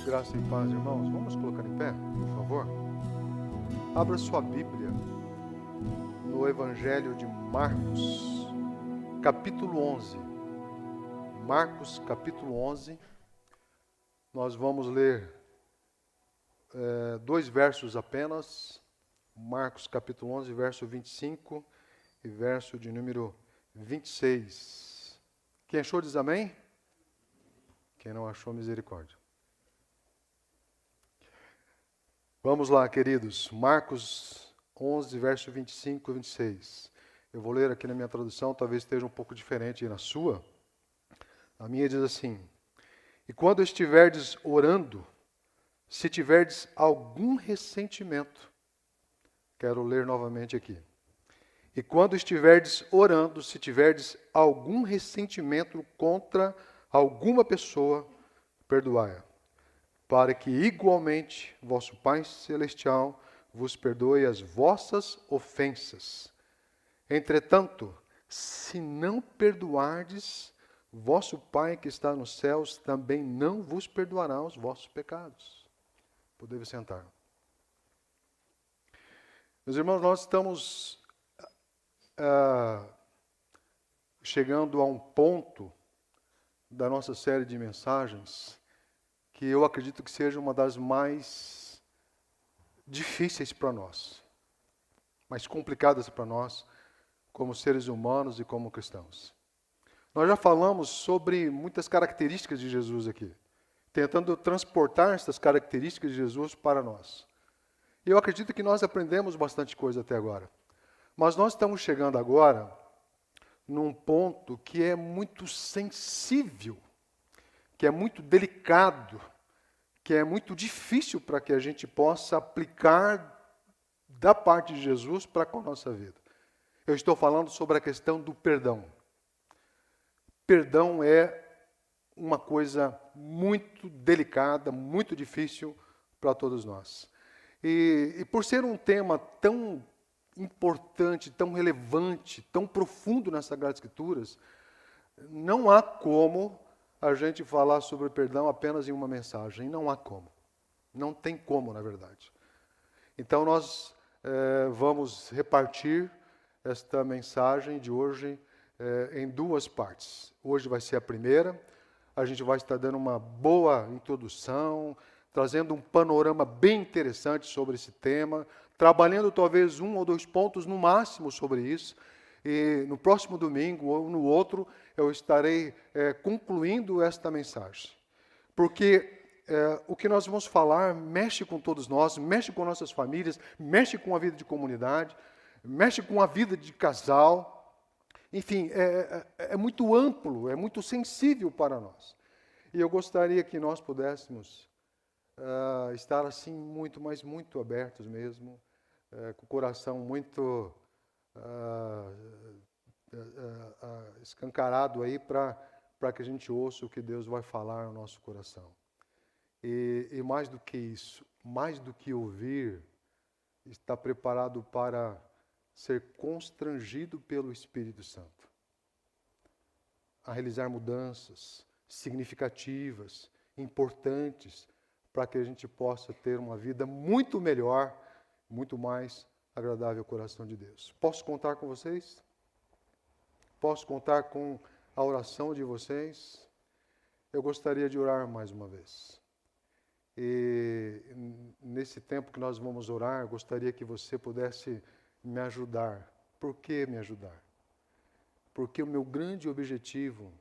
Graça e paz, irmãos. Vamos colocar em pé, por favor? Abra sua Bíblia no Evangelho de Marcos, capítulo 11. Marcos, capítulo 11. Nós vamos ler dois versos apenas. Marcos, capítulo 11, verso 25 e verso de número 26. Quem achou diz amém? Quem não achou, misericórdia. Vamos lá, queridos. Marcos 11, verso 25 e 26. Eu vou ler aqui na minha tradução, talvez esteja um pouco diferente aí na sua. A minha diz assim: E quando estiverdes orando, se tiverdes algum ressentimento, quero ler novamente aqui. E quando estiverdes orando, se tiverdes algum ressentimento contra alguma pessoa, perdoai-a, para que igualmente vosso Pai Celestial vos perdoe as vossas ofensas. Entretanto, se não perdoardes, vosso Pai que está nos céus também não vos perdoará os vossos pecados. Podemos sentar. Meus irmãos, nós estamos chegando a um ponto da nossa série de mensagens que eu acredito que seja uma das mais difíceis para nós, mais complicadas para nós, como seres humanos e como cristãos. Nós já falamos sobre muitas características de Jesus aqui, tentando transportar essas características de Jesus para nós. E eu acredito que nós aprendemos bastante coisa até agora. Mas nós estamos chegando agora num ponto que é muito sensível, que é muito delicado, que é muito difícil para que a gente possa aplicar da parte de Jesus para com a nossa vida. Eu estou falando sobre a questão do perdão. Perdão é uma coisa muito delicada, muito difícil para todos nós. E por ser um tema tão importante, tão relevante, tão profundo nas Sagradas Escrituras, não há como a gente falar sobre perdão apenas em uma mensagem. Não há como. Não tem como, na verdade. Então, nós vamos repartir esta mensagem de hoje em duas partes. Hoje vai ser a primeira. A gente vai estar dando uma boa introdução, trazendo um panorama bem interessante sobre esse tema, trabalhando talvez um ou dois pontos no máximo sobre isso. E no próximo domingo ou no outro, eu estarei concluindo esta mensagem. Porque o que nós vamos falar mexe com todos nós, mexe com nossas famílias, mexe com a vida de comunidade, mexe com a vida de casal. Enfim, é muito amplo, é muito sensível para nós. E eu gostaria que nós pudéssemos estar assim muito, mas muito abertos mesmo, com o coração muito escancarado aí para que a gente ouça o que Deus vai falar no nosso coração. E mais do que isso, mais do que ouvir, está preparado para ser constrangido pelo Espírito Santo a realizar mudanças significativas, importantes, para que a gente possa ter uma vida muito melhor, muito mais agradável ao coração de Deus. Posso contar com vocês? Posso contar com a oração de vocês? Eu gostaria de orar mais uma vez. E nesse tempo que nós vamos orar, eu gostaria que você pudesse me ajudar. Por que me ajudar? Porque o meu grande objetivo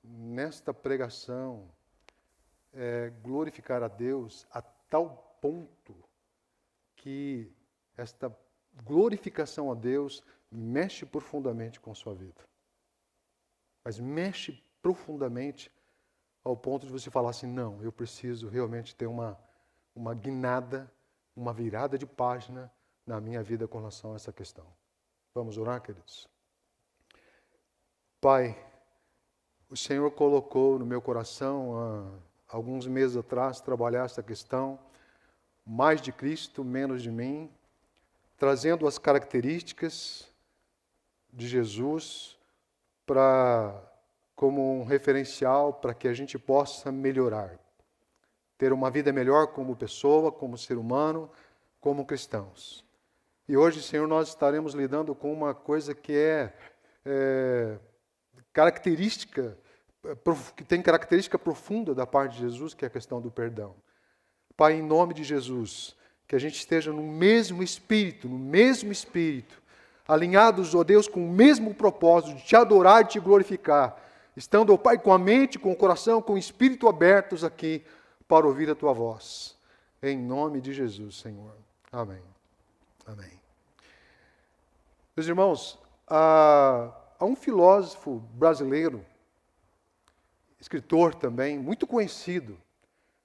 nesta pregação é glorificar a Deus a tal ponto que esta glorificação a Deus mexe profundamente com a sua vida. Mas mexe profundamente ao ponto de você falar assim, não, eu preciso realmente ter uma guinada, uma virada de página na minha vida com relação a essa questão. Vamos orar, queridos? Pai, o Senhor colocou no meu coração, há alguns meses atrás, trabalhar essa questão, mais de Cristo, menos de mim, trazendo as características de Jesus como um referencial para que a gente possa melhorar, ter uma vida melhor como pessoa, como ser humano, como cristãos. E hoje, Senhor, nós estaremos lidando com uma coisa que característica, que tem característica profunda da parte de Jesus, que é a questão do perdão. Pai, em nome de Jesus, que a gente esteja no mesmo espírito, alinhados, ó Deus, com o mesmo propósito de te adorar e te glorificar, estando, ó Pai, com a mente, com o coração, com o espírito abertos aqui para ouvir a tua voz. Em nome de Jesus, Senhor. Amém. Amém. Meus irmãos, há um filósofo brasileiro, escritor também, muito conhecido,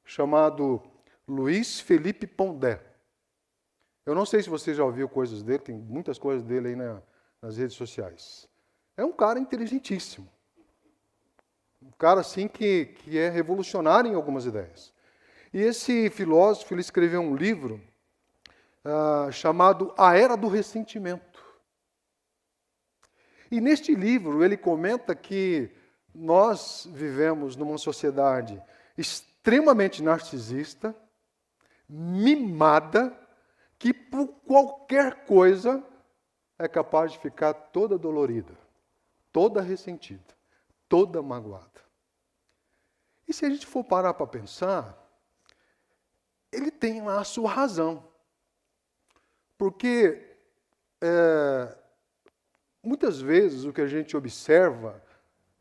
chamado Luiz Felipe Pondé. Eu não sei se você já ouviu coisas dele, tem muitas coisas dele aí nas redes sociais. É um cara inteligentíssimo. Um cara assim que é revolucionário em algumas ideias. E esse filósofo, ele escreveu um livro chamado A Era do Ressentimento. E neste livro ele comenta que nós vivemos numa sociedade extremamente narcisista, mimada, que por qualquer coisa é capaz de ficar toda dolorida, toda ressentida, toda magoada. E se a gente for parar para pensar, ele tem lá a sua razão. Porque muitas vezes o que a gente observa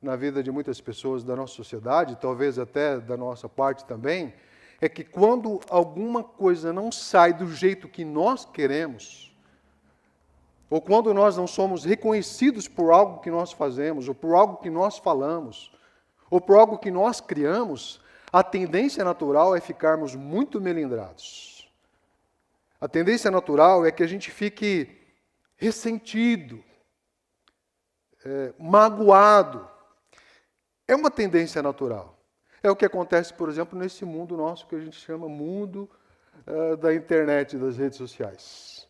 na vida de muitas pessoas da nossa sociedade, talvez até da nossa parte também, é que quando alguma coisa não sai do jeito que nós queremos, ou quando nós não somos reconhecidos por algo que nós fazemos, ou por algo que nós falamos, ou por algo que nós criamos, a tendência natural é ficarmos muito melindrados. A tendência natural é que a gente fique ressentido, magoado. É uma tendência natural. É o que acontece, por exemplo, nesse mundo nosso que a gente chama mundo da internet, das redes sociais.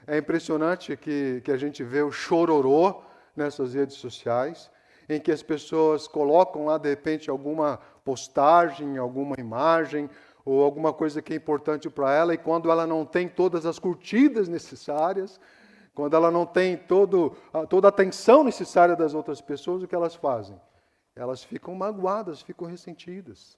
É impressionante que a gente vê o chororô nessas redes sociais, em que as pessoas colocam lá, de repente, alguma postagem, alguma imagem, ou alguma coisa que é importante para ela, e quando ela não tem todas as curtidas necessárias, quando ela não tem toda a atenção necessária das outras pessoas, o que elas fazem? Elas ficam magoadas, ficam ressentidas.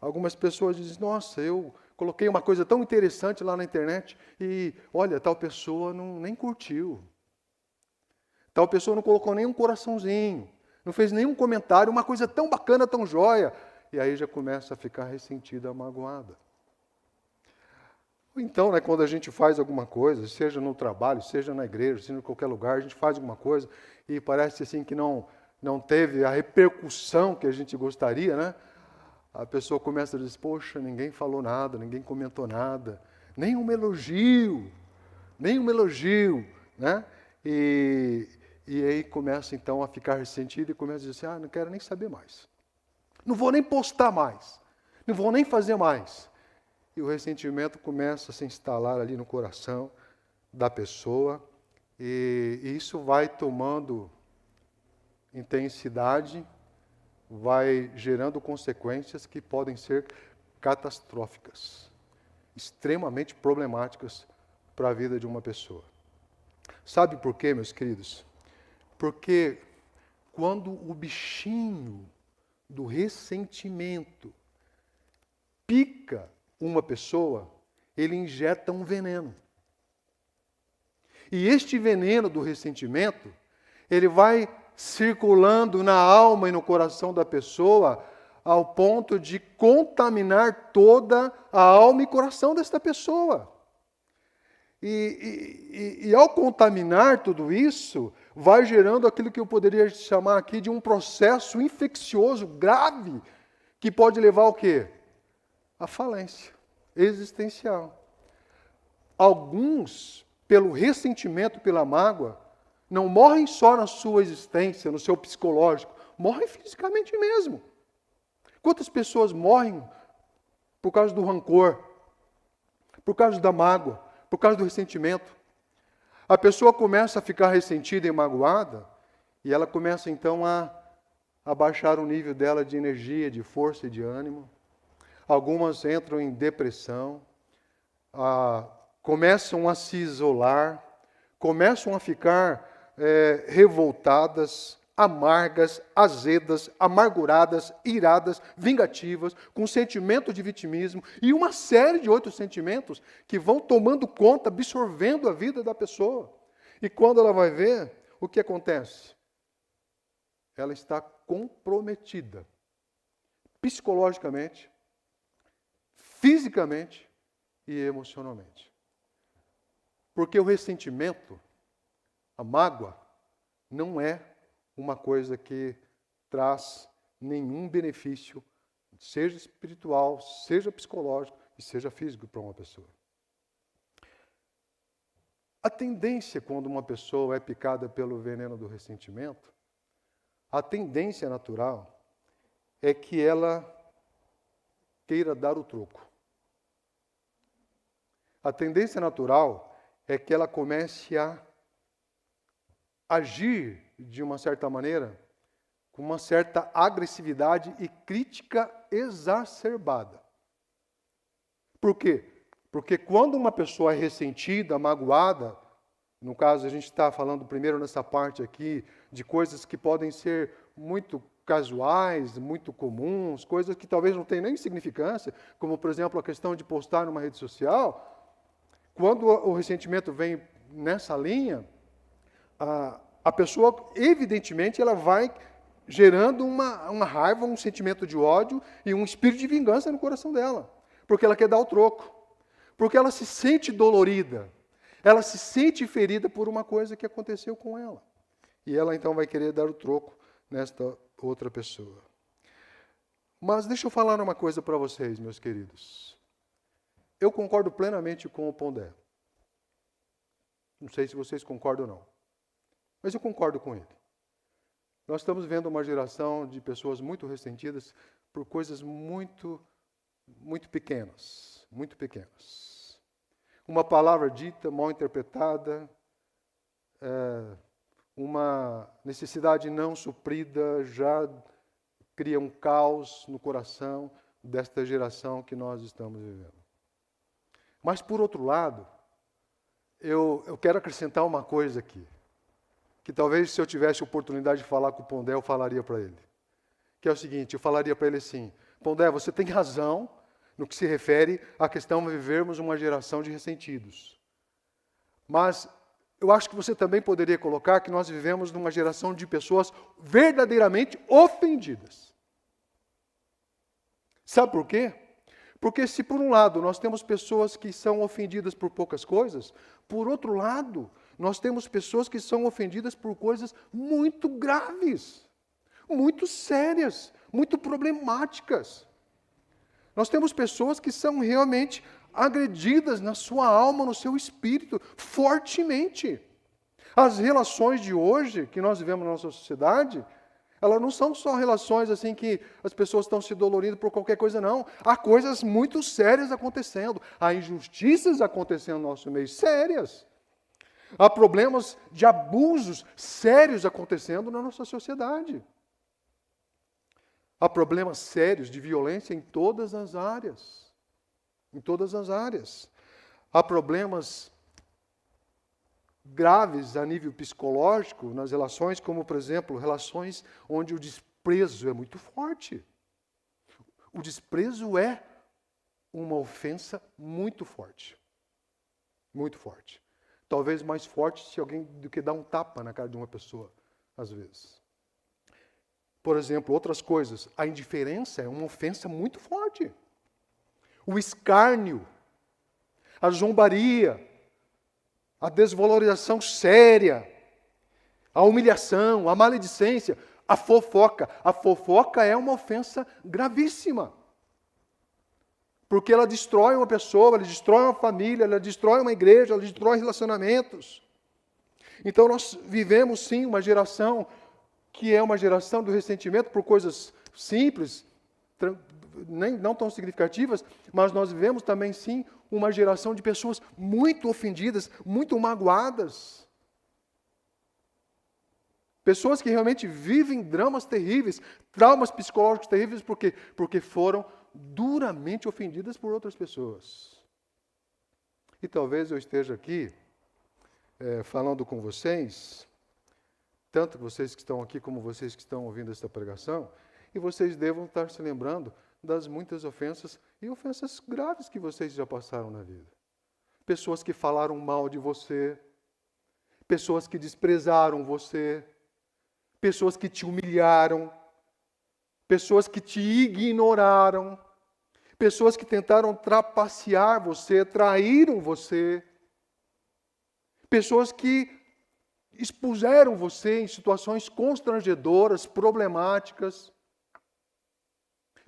Algumas pessoas dizem, nossa, eu coloquei uma coisa tão interessante lá na internet e, olha, tal pessoa nem curtiu. Tal pessoa não colocou nem um coraçãozinho, não fez nenhum comentário, uma coisa tão bacana, tão jóia. E aí já começa a ficar ressentida, magoada. Então, quando a gente faz alguma coisa, seja no trabalho, seja na igreja, seja em qualquer lugar, a gente faz alguma coisa e parece assim que não teve a repercussão que a gente gostaria, né? A pessoa começa a dizer, poxa, ninguém falou nada, ninguém comentou nada, nenhum elogio, né? E aí começa então a ficar ressentido e começa a dizer assim, não quero nem saber mais. Não vou nem postar mais, não vou nem fazer mais. E o ressentimento começa a se instalar ali no coração da pessoa e isso vai tomando intensidade, vai gerando consequências que podem ser catastróficas, extremamente problemáticas para a vida de uma pessoa. Sabe por quê, meus queridos? Porque quando o bichinho do ressentimento pica uma pessoa, ele injeta um veneno. E este veneno do ressentimento, ele vai circulando na alma e no coração da pessoa ao ponto de contaminar toda a alma e coração desta pessoa. E ao contaminar tudo isso, vai gerando aquilo que eu poderia chamar aqui de um processo infeccioso grave, que pode levar ao quê? A falência existencial. Alguns, pelo ressentimento, pela mágoa, não morrem só na sua existência, no seu psicológico, morrem fisicamente mesmo. Quantas pessoas morrem por causa do rancor, por causa da mágoa, por causa do ressentimento? A pessoa começa a ficar ressentida e magoada, e ela começa então a baixar o nível dela de energia, de força e de ânimo. algumas entram em depressão, começam a se isolar, começam a ficar revoltadas, amargas, azedas, amarguradas, iradas, vingativas, com sentimento de vitimismo e uma série de outros sentimentos que vão tomando conta, absorvendo a vida da pessoa. E quando ela vai ver, o que acontece? Ela está comprometida, psicologicamente, fisicamente e emocionalmente. Porque o ressentimento, a mágoa, não é uma coisa que traz nenhum benefício, seja espiritual, seja psicológico e seja físico para uma pessoa. A tendência, quando uma pessoa é picada pelo veneno do ressentimento, a tendência natural é que ela queira dar o troco. A tendência natural é que ela comece a agir de uma certa maneira, com uma certa agressividade e crítica exacerbada. Por quê? Porque quando uma pessoa é ressentida, magoada, no caso a gente está falando primeiro nessa parte aqui, de coisas que podem ser muito casuais, muito comuns, coisas que talvez não tenham nem significância, como por exemplo a questão de postar numa rede social. Quando o ressentimento vem nessa linha, a pessoa, evidentemente, ela vai gerando uma raiva, um sentimento de ódio e um espírito de vingança no coração dela. Porque ela quer dar o troco. Porque ela se sente dolorida. Ela se sente ferida por uma coisa que aconteceu com ela. E ela, então, vai querer dar o troco nesta outra pessoa. Mas deixa eu falar uma coisa para vocês, meus queridos. Eu concordo plenamente com o Pondé. Não sei se vocês concordam ou não. Mas eu concordo com ele. Nós estamos vendo uma geração de pessoas muito ressentidas por coisas muito pequenas, muito pequenas. Uma palavra dita, mal interpretada, uma necessidade não suprida já cria um caos no coração desta geração que nós estamos vivendo. Mas, por outro lado, eu quero acrescentar uma coisa aqui, que talvez se eu tivesse oportunidade de falar com o Pondé, eu falaria para ele. Que é o seguinte, eu falaria para ele assim, Pondé, você tem razão no que se refere à questão de vivermos uma geração de ressentidos. Mas eu acho que você também poderia colocar que nós vivemos numa geração de pessoas verdadeiramente ofendidas. Sabe por quê? Porque se por um lado nós temos pessoas que são ofendidas por poucas coisas, por outro lado, nós temos pessoas que são ofendidas por coisas muito graves, muito sérias, muito problemáticas. Nós temos pessoas que são realmente agredidas na sua alma, no seu espírito, fortemente. As relações de hoje, que nós vivemos na nossa sociedade, elas não são só relações assim que as pessoas estão se dolorindo por qualquer coisa, não. Há coisas muito sérias acontecendo. Há injustiças acontecendo no nosso meio, sérias. Há problemas de abusos sérios acontecendo na nossa sociedade. Há problemas sérios de violência em todas as áreas. Em todas as áreas. Há problemas graves a nível psicológico nas relações, como, por exemplo, relações onde o desprezo é muito forte. O desprezo é uma ofensa muito forte. Muito forte. Talvez mais forte do que dar um tapa na cara de uma pessoa, às vezes. Por exemplo, outras coisas. A indiferença é uma ofensa muito forte. O escárnio, a zombaria, a desvalorização séria, a humilhação, a maledicência, a fofoca. A fofoca é uma ofensa gravíssima. Porque ela destrói uma pessoa, ela destrói uma família, ela destrói uma igreja, ela destrói relacionamentos. Então nós vivemos sim uma geração que é uma geração do ressentimento por coisas simples, não tão significativas, mas nós vivemos também sim uma geração de pessoas muito ofendidas, muito magoadas. Pessoas que realmente vivem dramas terríveis, traumas psicológicos terríveis, porque foram duramente ofendidas por outras pessoas. E talvez eu esteja aqui falando com vocês, tanto vocês que estão aqui como vocês que estão ouvindo esta pregação, e vocês devam estar se lembrando das muitas ofensas e ofensas graves que vocês já passaram na vida. Pessoas que falaram mal de você, pessoas que desprezaram você, pessoas que te humilharam, pessoas que te ignoraram, pessoas que tentaram trapacear você, traíram você, pessoas que expuseram você em situações constrangedoras, problemáticas,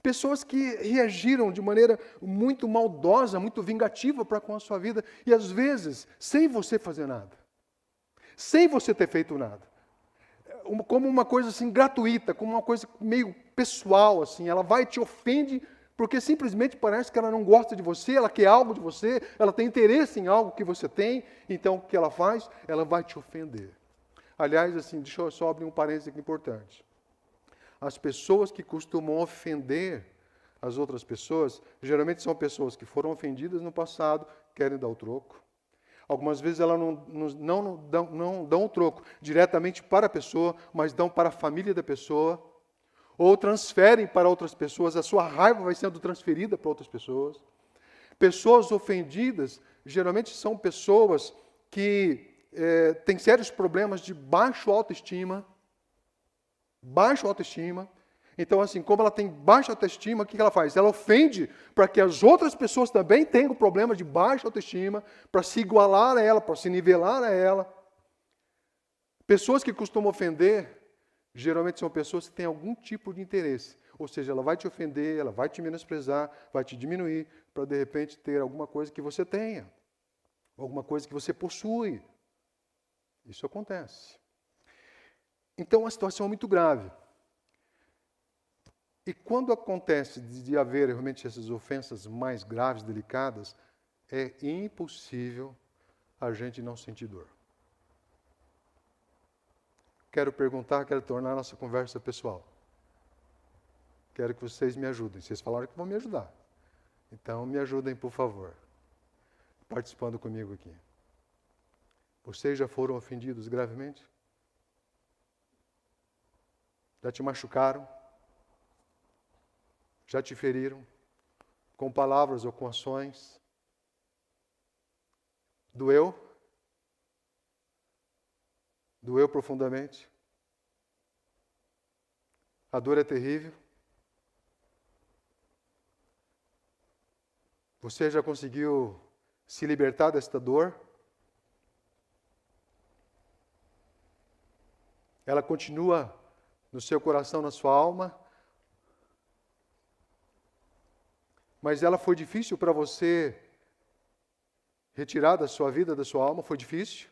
pessoas que reagiram de maneira muito maldosa, muito vingativa para com a sua vida, e às vezes, sem você fazer nada, sem você ter feito nada, como uma coisa assim gratuita, como uma coisa meio pessoal, assim, ela vai e te ofende, porque simplesmente parece que ela não gosta de você, ela quer algo de você, ela tem interesse em algo que você tem, então o que ela faz? Ela vai te ofender. Aliás, assim, deixa eu só abrir um parênteses aqui importante. As pessoas que costumam ofender as outras pessoas, geralmente são pessoas que foram ofendidas no passado, querem dar o troco. Algumas vezes elas não dão o troco diretamente para a pessoa, mas dão para a família da pessoa, ou transferem para outras pessoas, a sua raiva vai sendo transferida para outras pessoas. Pessoas ofendidas, geralmente são pessoas que têm sérios problemas de baixa autoestima. Então, assim, como ela tem baixa autoestima, o que ela faz? Ela ofende para que as outras pessoas também tenham problema de baixa autoestima, para se igualar a ela, para se nivelar a ela. Pessoas que costumam ofender, geralmente são pessoas que têm algum tipo de interesse. Ou seja, ela vai te ofender, ela vai te menosprezar, vai te diminuir, para de repente ter alguma coisa que você tenha, alguma coisa que você possui. Isso acontece. Então, a situação é muito grave. E quando acontece de haver realmente essas ofensas mais graves, delicadas, é impossível a gente não sentir dor. Quero tornar a nossa conversa pessoal. Quero que vocês me ajudem. Vocês falaram que vão me ajudar. Então, me ajudem, por favor. Participando comigo aqui. Vocês já foram ofendidos gravemente? Já te machucaram? Já te feriram? Com palavras ou com ações? Doeu? Doeu profundamente? A dor é terrível? Você já conseguiu se libertar desta dor? Ela continua no seu coração, na sua alma? Mas ela foi difícil para você retirar da sua vida, da sua alma? Foi difícil?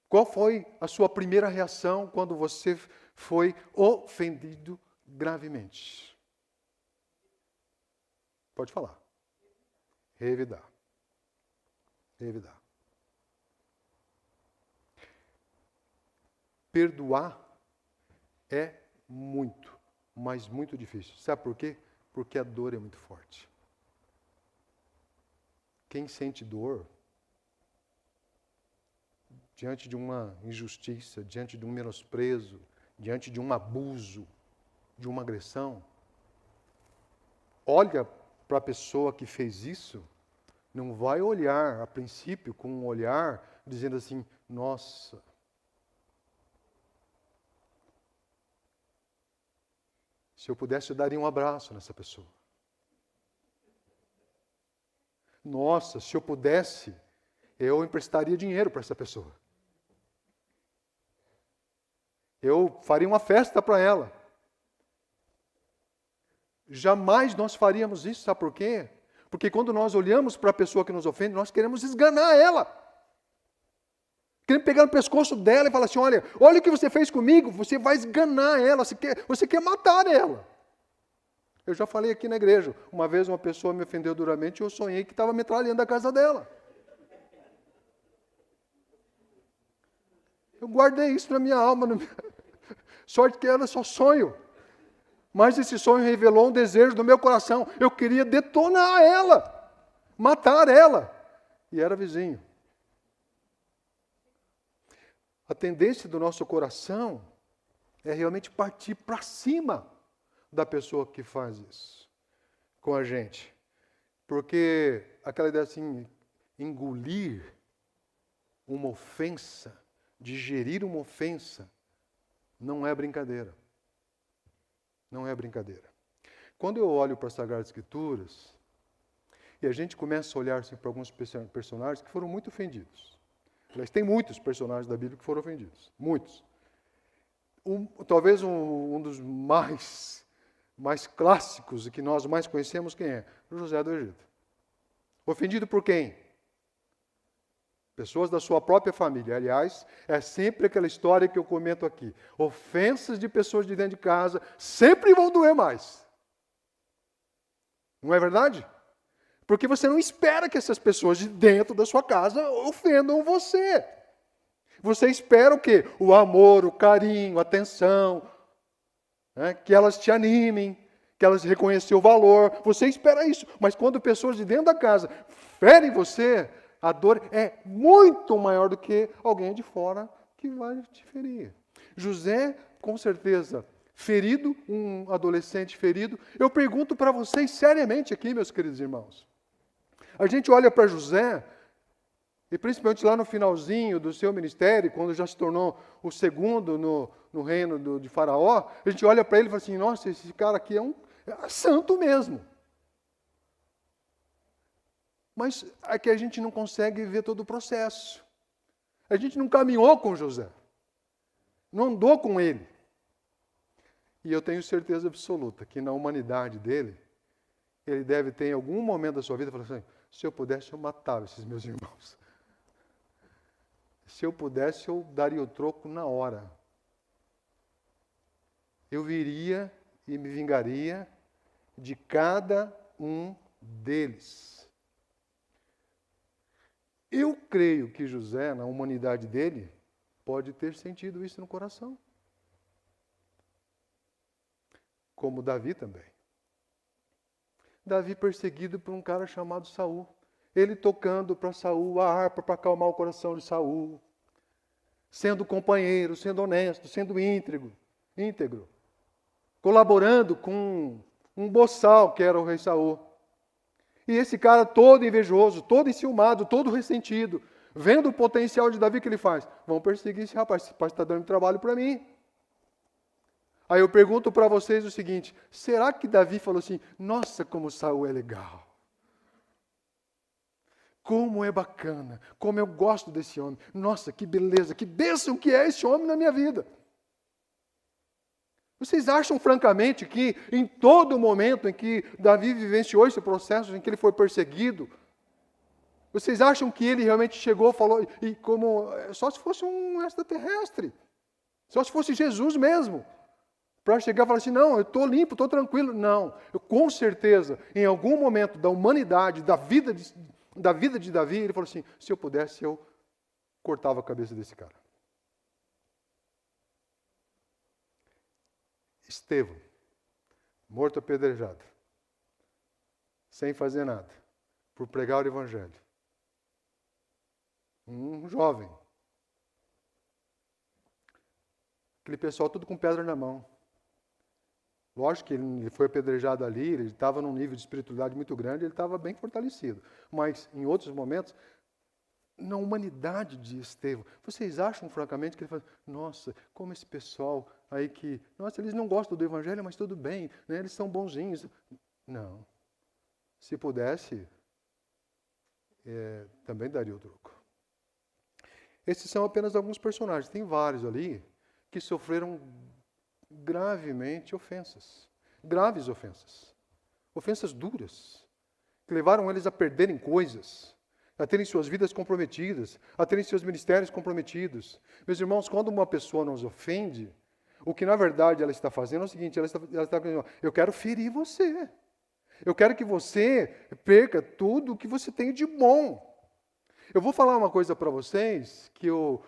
Qual foi a sua primeira reação quando você foi ofendido gravemente? Pode falar. Revidar. Revidar. Perdoar é muito, mas muito difícil. Sabe por quê? Porque a dor é muito forte. Quem sente dor diante de uma injustiça, diante de um menosprezo, diante de um abuso, de uma agressão, olha para a pessoa que fez isso, não vai olhar, a princípio, com um olhar dizendo assim, nossa, se eu pudesse, eu daria um abraço nessa pessoa. Nossa, se eu pudesse, eu emprestaria dinheiro para essa pessoa. Eu faria uma festa para ela. Jamais nós faríamos isso, sabe por quê? Porque quando nós olhamos para a pessoa que nos ofende, nós queremos esganar ela. Queremos pegar no pescoço dela e falar assim, olha o que você fez comigo, você vai esganar ela, você quer matar ela. Eu já falei aqui na igreja, uma vez uma pessoa me ofendeu duramente e eu sonhei que estava metralhando a casa dela. Eu guardei isso na minha alma. Sorte que era só sonho. Mas esse sonho revelou um desejo do meu coração. Eu queria detonar ela, matar ela. E era vizinho. A tendência do nosso coração é realmente partir para cima da pessoa que faz isso com a gente. Porque aquela ideia assim, engolir uma ofensa, digerir uma ofensa, não é brincadeira. Não é brincadeira. Quando eu olho para as Sagradas Escrituras, e a gente começa a olhar assim, para alguns personagens que foram muito ofendidos. Aliás, tem muitos personagens da Bíblia que foram ofendidos. Muitos. Talvez um dos mais clássicos e que nós mais conhecemos, quem é? José do Egito. Ofendido por quem? Pessoas da sua própria família. Aliás, é sempre aquela história que eu comento aqui. Ofensas de pessoas de dentro de casa sempre vão doer mais. Não é verdade? Porque você não espera que essas pessoas de dentro da sua casa ofendam você. Você espera o quê? O amor, o carinho, a atenção, né? Que elas te animem, que elas reconheçam o valor. Você espera isso. Mas quando pessoas de dentro da casa ferem você, a dor é muito maior do que alguém de fora que vai te ferir. José, com certeza, ferido, um adolescente ferido. Eu pergunto para vocês seriamente aqui, meus queridos irmãos. A gente olha para José, e principalmente lá no finalzinho do seu ministério, quando já se tornou o segundo no reino de Faraó, a gente olha para ele e fala assim, nossa, esse cara aqui é santo mesmo. Mas é que a gente não consegue ver todo o processo. A gente não caminhou com José. Não andou com ele. E eu tenho certeza absoluta que na humanidade dele, ele deve ter em algum momento da sua vida falado assim, se eu pudesse eu matava esses meus irmãos. Se eu pudesse eu daria o troco na hora. Eu viria e me vingaria de cada um deles. Eu creio que José, na humanidade dele, pode ter sentido isso no coração. Como Davi também. Davi perseguido por um cara chamado Saul. Ele tocando para Saul a harpa para acalmar o coração de Saul. Sendo companheiro, sendo honesto, sendo íntegro. Colaborando com um boçal que era o rei Saul. E esse cara todo invejoso, todo enciumado, todo ressentido, vendo o potencial de Davi, o que ele faz? Vão perseguir esse rapaz está dando trabalho para mim. Aí eu pergunto para vocês o seguinte, será que Davi falou assim, nossa, como Saul é legal. Como é bacana, como eu gosto desse homem. Nossa, que beleza, que bênção que é esse homem na minha vida. Vocês acham, francamente, que em todo momento em que Davi vivenciou esse processo, em que ele foi perseguido, vocês acham que ele realmente chegou, falou, e como só se fosse um extraterrestre, só se fosse Jesus mesmo, para chegar e falar assim, não, eu estou limpo, estou tranquilo. Não, com certeza, em algum momento da humanidade, da vida de Davi, ele falou assim, se eu pudesse, eu cortava a cabeça desse cara. Estevão, morto apedrejado, sem fazer nada, por pregar o evangelho. Um jovem. Aquele pessoal tudo com pedra na mão. Lógico que ele foi apedrejado ali, ele estava num nível de espiritualidade muito grande, ele estava bem fortalecido. Mas, em outros momentos, na humanidade de Estevão, vocês acham, francamente, que ele fala, nossa, como esse pessoal aí que, nossa, eles não gostam do evangelho, mas tudo bem, né? Eles são bonzinhos. Não. Se pudesse, também daria o troco. Esses são apenas alguns personagens. Tem vários ali que sofreram gravemente ofensas. Graves ofensas. Ofensas duras. Que levaram eles a perderem coisas, a terem suas vidas comprometidas, a terem seus ministérios comprometidos. Meus irmãos, quando uma pessoa nos ofende, o que na verdade ela está fazendo é o seguinte, ela está dizendo, eu quero ferir você. Eu quero que você perca tudo o que você tem de bom. Eu vou falar uma coisa para vocês que eu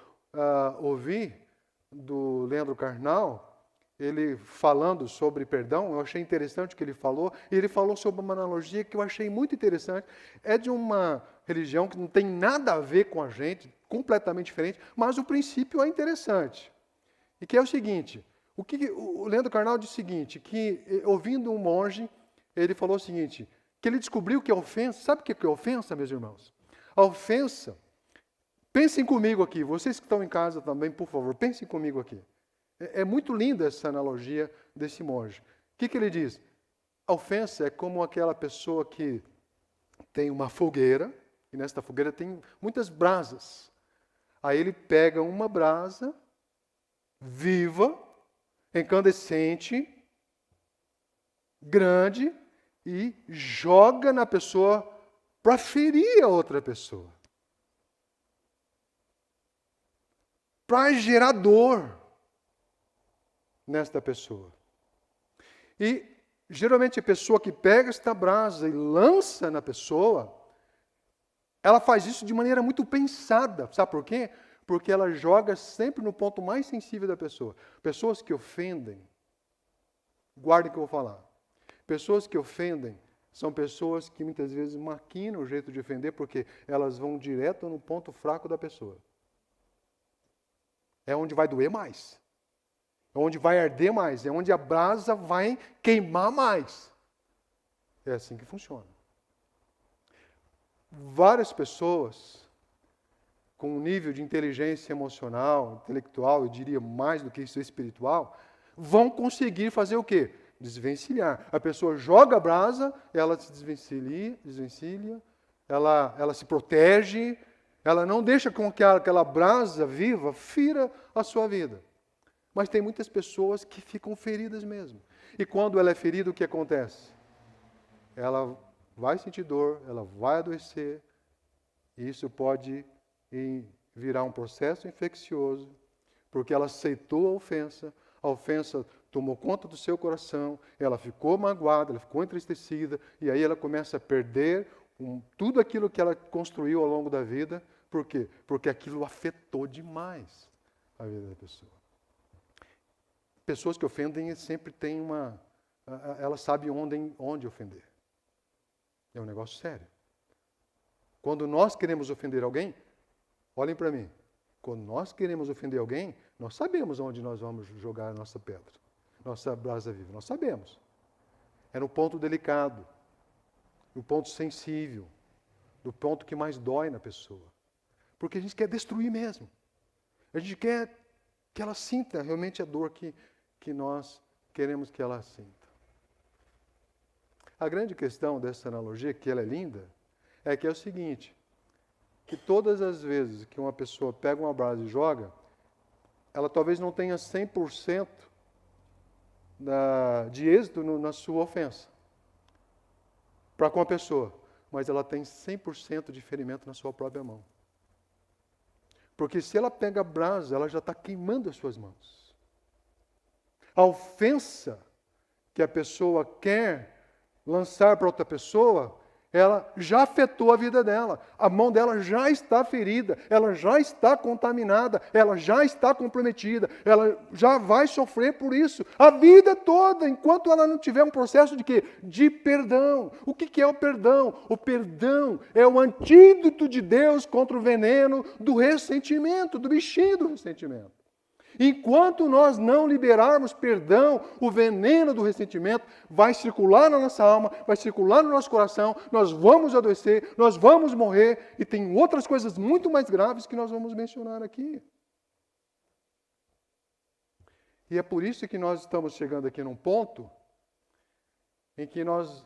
ouvi do Leandro Carnal, ele falando sobre perdão, eu achei interessante o que ele falou, e ele falou sobre uma analogia que eu achei muito interessante. É de uma religião que não tem nada a ver com a gente, completamente diferente, mas o princípio é interessante. E que é o seguinte, o Leandro Carnal disse o seguinte, que ouvindo um monge, ele falou o seguinte, que ele descobriu que a ofensa, sabe o que é ofensa, meus irmãos? A ofensa, pensem comigo aqui, vocês que estão em casa também, por favor, pensem comigo aqui. É muito linda essa analogia desse monge. O que ele diz? A ofensa é como aquela pessoa que tem uma fogueira, e nesta fogueira tem muitas brasas. Aí ele pega uma brasa viva, incandescente, grande, e joga na pessoa para ferir a outra pessoa. Para gerar dor nesta pessoa. E, geralmente, a pessoa que pega esta brasa e lança na pessoa, ela faz isso de maneira muito pensada. Sabe por quê? Porque ela joga sempre no ponto mais sensível da pessoa. Pessoas que ofendem, guardem o que eu vou falar. Pessoas que ofendem são pessoas que muitas vezes maquinam o jeito de ofender porque elas vão direto no ponto fraco da pessoa. É onde vai doer mais. É onde vai arder mais, é onde a brasa vai queimar mais. É assim que funciona. Várias pessoas com um nível de inteligência emocional, intelectual, eu diria mais do que isso espiritual, vão conseguir fazer o quê? Desvencilhar. A pessoa joga a brasa, ela se desvencilha, ela se protege, ela não deixa com que aquela brasa viva fira a sua vida. Mas tem muitas pessoas que ficam feridas mesmo. E quando ela é ferida, o que acontece? Ela vai sentir dor, ela vai adoecer, e isso pode virar um processo infeccioso, porque ela aceitou a ofensa tomou conta do seu coração, ela ficou magoada, ela ficou entristecida, e aí ela começa a perder tudo aquilo que ela construiu ao longo da vida. Por quê? Porque aquilo afetou demais a vida da pessoa. Pessoas que ofendem sempre têm elas sabem onde ofender. É um negócio sério. Quando nós queremos ofender alguém, olhem para mim. Quando nós queremos ofender alguém, nós sabemos onde nós vamos jogar a nossa pedra, nossa brasa viva. Nós sabemos. É no ponto delicado, no ponto sensível, no ponto que mais dói na pessoa. Porque a gente quer destruir mesmo. A gente quer que ela sinta realmente a dor que nós queremos que ela sinta. A grande questão dessa analogia, que ela é linda, é que é o seguinte, que todas as vezes que uma pessoa pega uma brasa e joga, ela talvez não tenha 100% de êxito na sua ofensa para com a pessoa, mas ela tem 100% de ferimento na sua própria mão. Porque se ela pega a brasa, ela já está queimando as suas mãos. A ofensa que a pessoa quer lançar para outra pessoa, ela já afetou a vida dela. A mão dela já está ferida, ela já está contaminada, ela já está comprometida, ela já vai sofrer por isso a vida toda, enquanto ela não tiver um processo de quê? De perdão. O que é o perdão? O perdão é o antídoto de Deus contra o veneno do ressentimento, do bichinho do ressentimento. Enquanto nós não liberarmos perdão, o veneno do ressentimento vai circular na nossa alma, vai circular no nosso coração, nós vamos adoecer, nós vamos morrer, e tem outras coisas muito mais graves que nós vamos mencionar aqui. E é por isso que nós estamos chegando aqui num ponto em que nós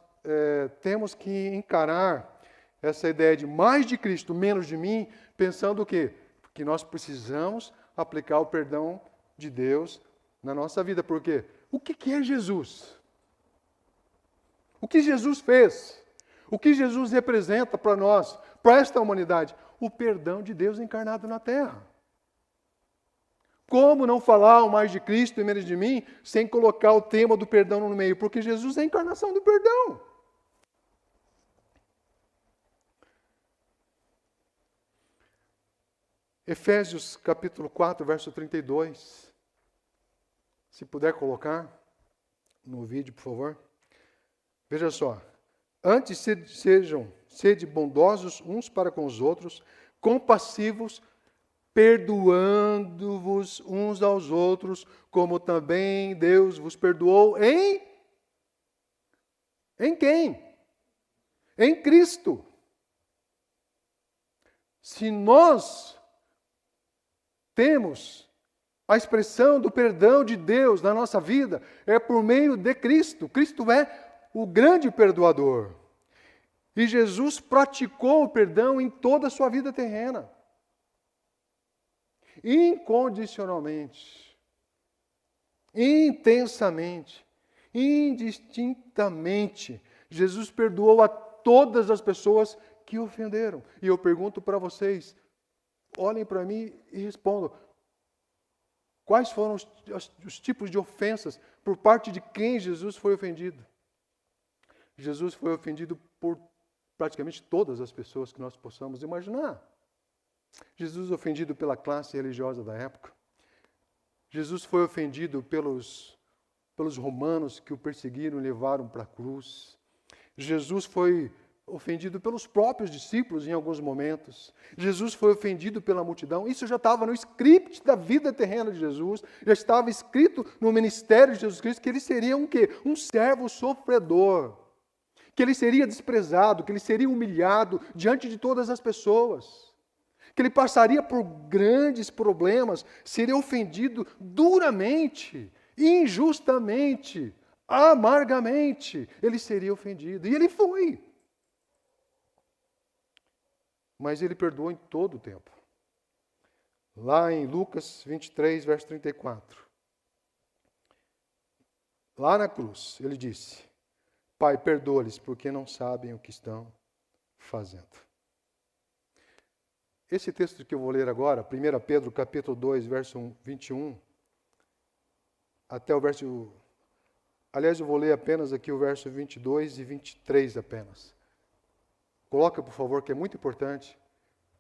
temos que encarar essa ideia de mais de Cristo, menos de mim, pensando o quê? Que nós precisamos aplicar o perdão de Deus na nossa vida. Por quê? O que é Jesus? O que Jesus fez? O que Jesus representa para nós, para esta humanidade? O perdão de Deus encarnado na terra. Como não falar o mais de Cristo e menos de mim, sem colocar o tema do perdão no meio? Porque Jesus é a encarnação do perdão. Efésios capítulo 4, verso 32. Se puder colocar no vídeo, por favor. Veja só. Antes sede bondosos uns para com os outros, compassivos, perdoando-vos uns aos outros, como também Deus vos perdoou em quem? Em Cristo. Se nós temos a expressão do perdão de Deus na nossa vida, é por meio de Cristo. Cristo é o grande perdoador. E Jesus praticou o perdão em toda a sua vida terrena. Incondicionalmente. Intensamente. Indistintamente. Jesus perdoou a todas as pessoas que o ofenderam. E eu pergunto para vocês, olhem para mim e respondam. Quais foram os tipos de ofensas por parte de quem Jesus foi ofendido? Jesus foi ofendido por praticamente todas as pessoas que nós possamos imaginar. Jesus ofendido pela classe religiosa da época. Jesus foi ofendido pelos romanos que o perseguiram e levaram para a cruz. Jesus foi ofendido pelos próprios discípulos em alguns momentos. Jesus foi ofendido pela multidão. Isso já estava no script da vida terrena de Jesus. Já estava escrito no ministério de Jesus Cristo que ele seria um quê? Um servo sofredor. Que ele seria desprezado, que ele seria humilhado diante de todas as pessoas. Que ele passaria por grandes problemas, seria ofendido duramente, injustamente, amargamente. Ele seria ofendido. E ele foi. Mas ele perdoou em todo o tempo. Lá em Lucas 23, verso 34. Lá na cruz, ele disse: Pai, perdoa-lhes, porque não sabem o que estão fazendo. Esse texto que eu vou ler agora, 1 Pedro capítulo 2, verso 21, até o verso... Aliás, eu vou ler apenas aqui o verso 22 e 23 apenas. Coloca, por favor, que é muito importante,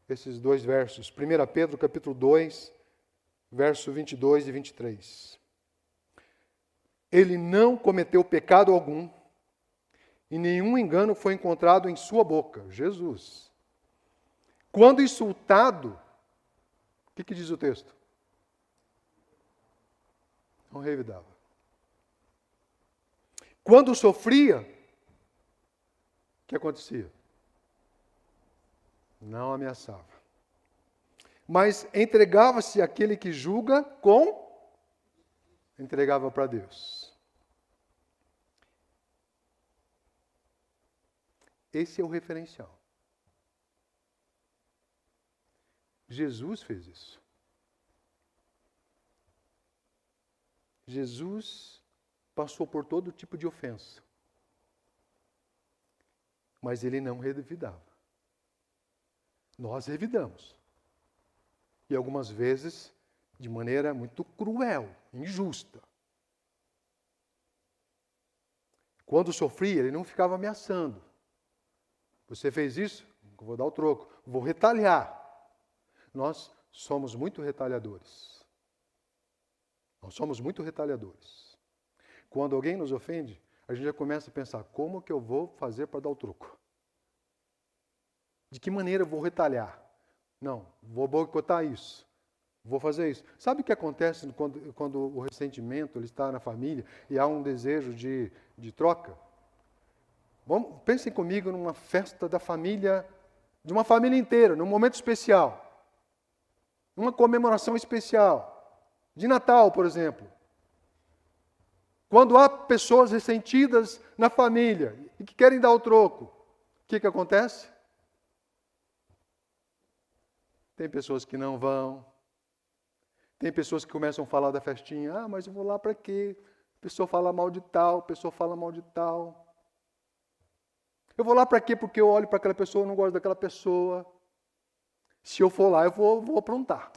esses dois versos. 1 Pedro capítulo 2, verso 22 e 23. Ele não cometeu pecado algum, e nenhum engano foi encontrado em sua boca. Jesus. Quando insultado, o que diz o texto? Não revidava. Quando sofria, o que acontecia? Não ameaçava. Mas entregava-se àquele que julga entregava para Deus. Esse é o referencial. Jesus fez isso. Jesus passou por todo tipo de ofensa. Mas ele não revidava. Nós revidamos. E algumas vezes de maneira muito cruel, injusta. Quando sofria, ele não ficava ameaçando. Você fez isso? Vou dar o troco. Vou retaliar. Nós somos muito retaliadores. Nós somos muito retaliadores. Quando alguém nos ofende, a gente já começa a pensar, como que eu vou fazer para dar o troco? De que maneira eu vou retaliar? Não, vou boicotar isso. Vou fazer isso. Sabe o que acontece quando o ressentimento ele está na família e há um desejo de troca? Pensem comigo numa festa da família, de uma família inteira, num momento especial. Uma comemoração especial. De Natal, por exemplo. Quando há pessoas ressentidas na família e que querem dar o troco, o que acontece? Tem pessoas que não vão. Tem pessoas que começam a falar da festinha. Ah, mas eu vou lá para quê? A pessoa fala mal de tal, a pessoa fala mal de tal. Eu vou lá para quê? Porque eu olho para aquela pessoa, eu não gosto daquela pessoa. Se eu for lá, eu vou aprontar.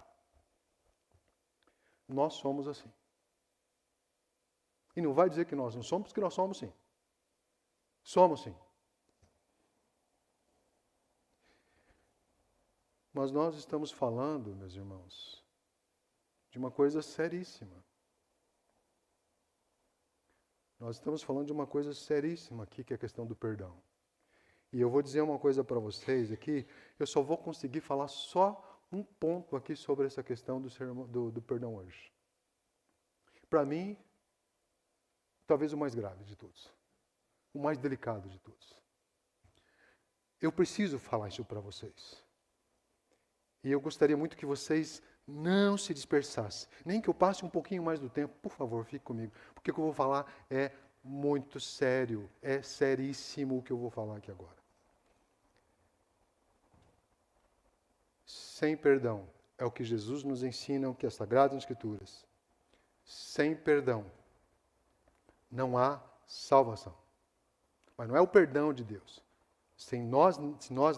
Nós somos assim. E não vai dizer que nós não somos, porque nós somos sim. Somos sim. Mas nós estamos falando, meus irmãos, de uma coisa seríssima. Nós estamos falando de uma coisa seríssima aqui, que é a questão do perdão. E eu vou dizer uma coisa para vocês aqui, eu só vou conseguir falar só um ponto aqui sobre essa questão do perdão hoje. Para mim, talvez o mais grave de todos. O mais delicado de todos. Eu preciso falar isso para vocês. E eu gostaria muito que vocês não se dispersassem. Nem que eu passe um pouquinho mais do tempo. Por favor, fique comigo. Porque o que eu vou falar é muito sério. É seríssimo o que eu vou falar aqui agora. Sem perdão. É o que Jesus nos ensina, o que as Sagradas Escrituras. Sem perdão. Não há salvação. Mas não é o perdão de Deus. Se nós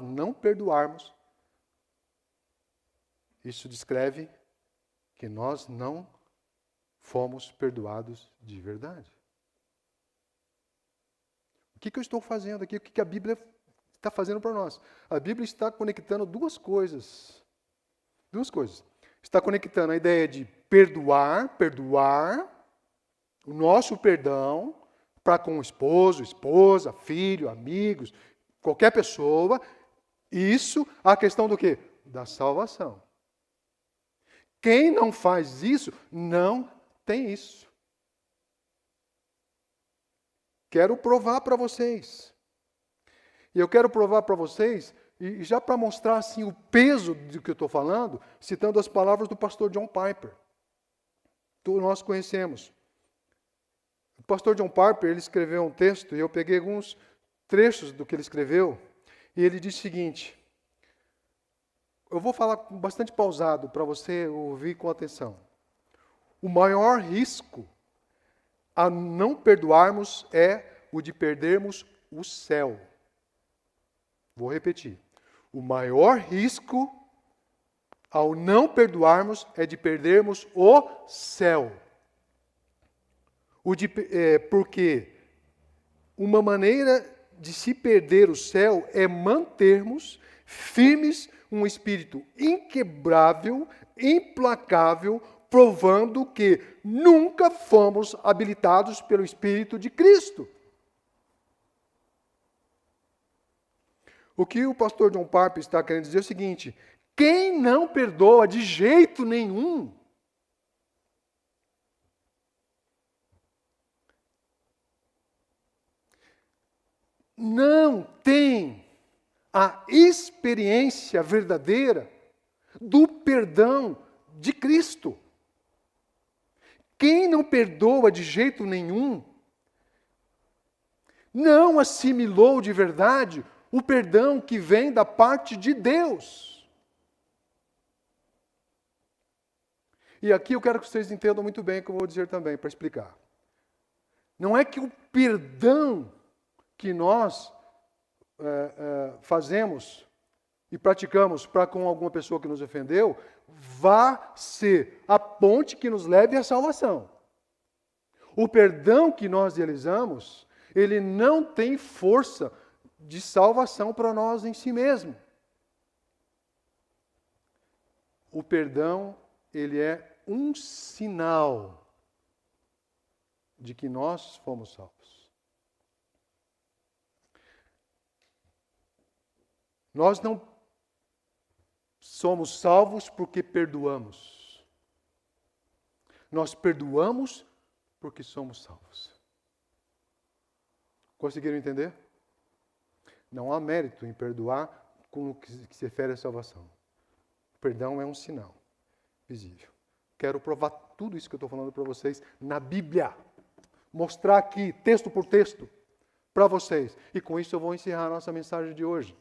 não perdoarmos, isso descreve que nós não fomos perdoados de verdade. O que eu estou fazendo aqui? O que a Bíblia está fazendo para nós? A Bíblia está conectando duas coisas. Duas coisas. Está conectando a ideia de perdoar o nosso perdão para com o esposo, esposa, filho, amigos, qualquer pessoa. Isso, a questão do quê? Da salvação. Quem não faz isso, não tem isso. Quero provar para vocês. E eu quero provar para vocês, e já para mostrar assim, o peso do que eu estou falando, citando as palavras do pastor John Piper. Todos nós conhecemos. O pastor John Piper, ele escreveu um texto, e eu peguei alguns trechos do que ele escreveu, e ele diz o seguinte. Eu vou falar bastante pausado para você ouvir com atenção. O maior risco a não perdoarmos é o de perdermos o céu. Vou repetir. O maior risco ao não perdoarmos é de perdermos o céu. Porque uma maneira de se perder o céu é mantermos firmes um espírito inquebrável, implacável, provando que nunca fomos habilitados pelo Espírito de Cristo. O que o pastor John Piper está querendo dizer é o seguinte: quem não perdoa de jeito nenhum, não tem a experiência verdadeira do perdão de Cristo. Quem não perdoa de jeito nenhum, não assimilou de verdade o perdão que vem da parte de Deus. E aqui eu quero que vocês entendam muito bem o que eu vou dizer também, para explicar. Não é que o perdão que nós fazemos e praticamos para com alguma pessoa que nos ofendeu, vá ser a ponte que nos leve à salvação. O perdão que nós realizamos, ele não tem força de salvação para nós em si mesmo. O perdão, ele é um sinal de que nós fomos salvos. Nós não somos salvos porque perdoamos. Nós perdoamos porque somos salvos. Conseguiram entender? Não há mérito em perdoar com o que se refere à salvação. O perdão é um sinal visível. Quero provar tudo isso que eu estou falando para vocês na Bíblia. Mostrar aqui, texto por texto, para vocês. E com isso eu vou encerrar a nossa mensagem de hoje.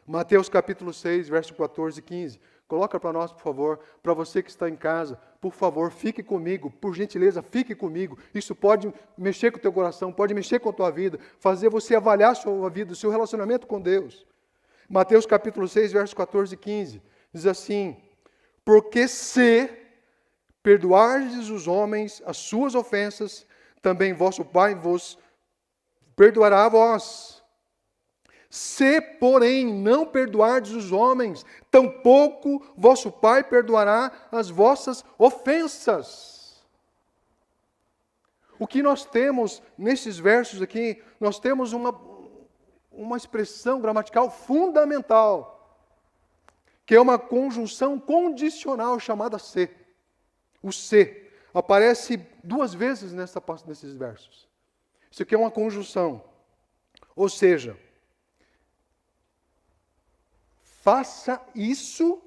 Mateus capítulo 6, verso 14 e 15. Coloca para nós, por favor. Para você que está em casa, por favor, fique comigo. Por gentileza, fique comigo. Isso pode mexer com o teu coração, pode mexer com a tua vida, fazer você avaliar a sua vida, o seu relacionamento com Deus. Mateus capítulo 6, verso 14 e 15. Diz assim: porque se perdoardes os homens as suas ofensas, também vosso Pai vos perdoará a vós. Se, porém, não perdoardes os homens, tampouco vosso Pai perdoará as vossas ofensas. O que nós temos nesses versos aqui, nós temos uma expressão gramatical fundamental, que é uma conjunção condicional chamada se. O se aparece 2 vezes nesses versos. Isso aqui é uma conjunção. Ou seja, faça isso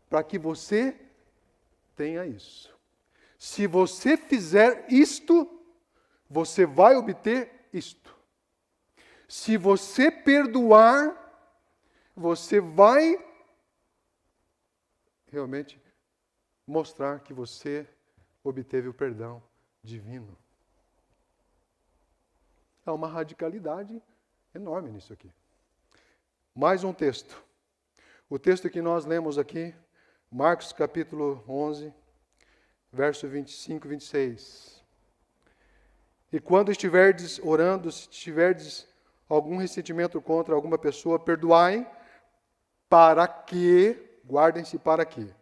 para que você tenha isso. Se você fizer isto, você vai obter isto. Se você perdoar, você vai realmente mostrar que você obteve o perdão divino. Há uma radicalidade enorme nisso aqui. Mais um texto. O texto que nós lemos aqui, Marcos capítulo 11, verso 25 e 26. E quando estiverdes orando, se tiverdes algum ressentimento contra alguma pessoa, perdoai, para que, guardem-se para que,